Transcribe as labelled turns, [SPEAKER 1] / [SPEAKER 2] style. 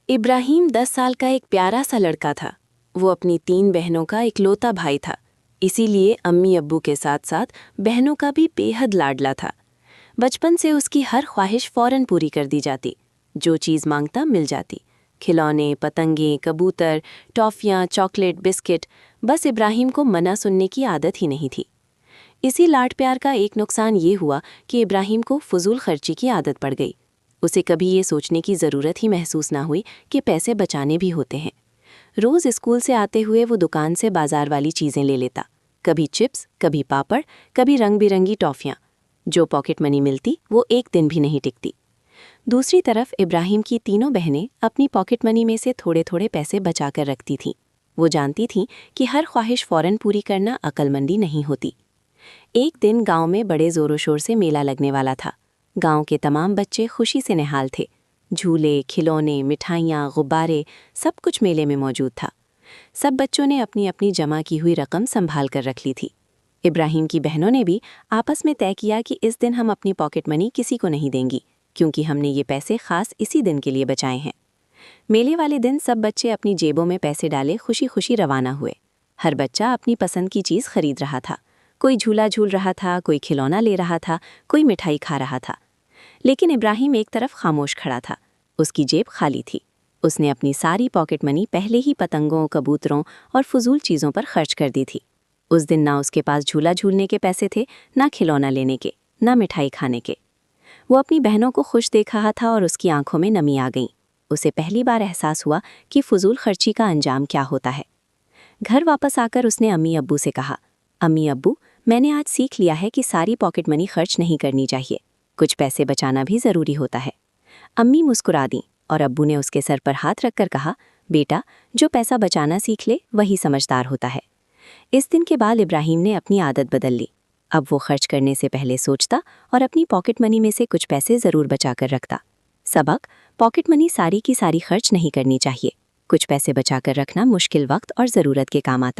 [SPEAKER 1] ابراہیم 10 साल का एक प्यारा सा लड़का था। वो अपनी 3 बहनों का इकलौता भाई था, इसीलिए अम्मी अब्बू के साथ साथ बहनों का भी बेहद लाडला था। बचपन से उसकी हर ख्वाहिश फौरन पूरी कर दी जाती, जो चीज़ मांगता मिल जाती। खिलौने, पतंगें, कबूतर, टॉफ़ियाँ, चॉकलेट, बिस्किट, बस इब्राहिम को मना सुनने की आदत ही नहीं थी। इसी लाड प्यार का एक नुकसान ये हुआ कि इब्राहिम को फजूल खर्ची की आदत पड़ गई। उसे कभी ये सोचने की ज़रूरत ही महसूस ना हुई कि पैसे बचाने भी होते हैं। रोज़ स्कूल से आते हुए वो दुकान से बाजार वाली चीज़ें ले लेता, कभी चिप्स, कभी पापड़, कभी रंग बिरंगी टॉफ़ियाँ। जो पॉकेट मनी मिलती वो एक दिन भी नहीं टिकती। दूसरी तरफ इब्राहिम की तीनों बहनें अपनी पॉकेट मनी में से थोड़े थोड़े पैसे बचा कर रखती थीं। वो जानती थीं कि हर ख्वाहिश फ़ौरन पूरी करना अक्लमंदी नहीं होती। एक दिन गांव में बड़े ज़ोरों शोर से मेला लगने वाला था। गांव के तमाम बच्चे खुशी से निहाल थे। झूले, खिलौने, मिठाइयाँ, गुब्बारे, सब कुछ मेले में मौजूद था। सब बच्चों ने अपनी अपनी जमा की हुई रकम संभाल कर रख ली थी। इब्राहिम की बहनों ने भी आपस में तय किया कि इस दिन हम अपनी पॉकेट मनी किसी को नहीं देंगी, क्योंकि हमने ये पैसे खास इसी दिन के लिए बचाए हैं। मेले वाले दिन सब बच्चे अपनी जेबों में पैसे डाले खुशी खुशी रवाना हुए। हर बच्चा अपनी पसंद की चीज़ खरीद रहा था। कोई झूला झूल रहा था, कोई खिलौना ले रहा था, कोई मिठाई खा रहा था। लेकिन इब्राहिम एक तरफ खामोश खड़ा था। उसकी जेब खाली थी। उसने अपनी सारी पॉकेट मनी पहले ही पतंगों, कबूतरों और फजूल चीज़ों पर खर्च कर दी थी। उस दिन ना उसके पास झूला झूलने के पैसे थे, ना खिलौना लेने के, ना मिठाई खाने के। वो अपनी बहनों को खुश देख रहा था और उसकी आंखों में नमी आ गई। उसे पहली बार एहसास हुआ कि फजूल खर्ची का अंजाम क्या होता है। घर वापस आकर उसने अम्मी अब्बू से कहा, अम्मी अब्बू, मैंने आज सीख लिया है कि सारी पॉकेट मनी खर्च नहीं करनी चाहिए। कुछ पैसे बचाना भी ज़रूरी होता है। अम्मी मुस्कुरा दी और अब्बू ने उसके सर पर हाथ रखकर कहा, बेटा, जो पैसा बचाना सीख ले वही समझदार होता है। इस दिन के बाद इब्राहिम ने अपनी आदत बदल ली। अब वो खर्च करने से पहले सोचता और अपनी पॉकेट मनी में से कुछ पैसे ज़रूर बचा कर रखता। सबक: पॉकेट मनी सारी की सारी खर्च नहीं करनी चाहिए। कुछ पैसे बचा कर रखना मुश्किल वक्त और ज़रूरत के काम आता है।